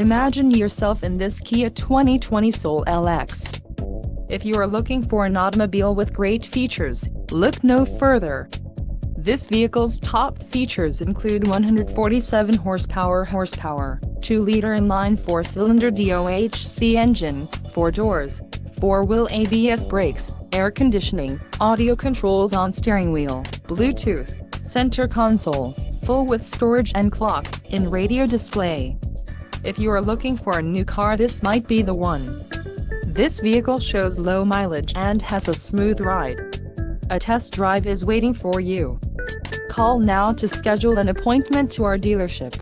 Imagine yourself in this Kia 2020 Soul LX. If you are looking for an automobile with great features, look no further. This vehicle's top features include 147 horsepower, 2-liter inline 4-cylinder DOHC engine, 4 doors, 4-wheel ABS brakes, air conditioning, audio controls on steering wheel, Bluetooth, center console, full with storage and clock-in radio display. If you are looking for a new car, this might be the one. This vehicle shows low mileage and has a smooth ride. A test drive is waiting for you. Call now to schedule an appointment to our dealership.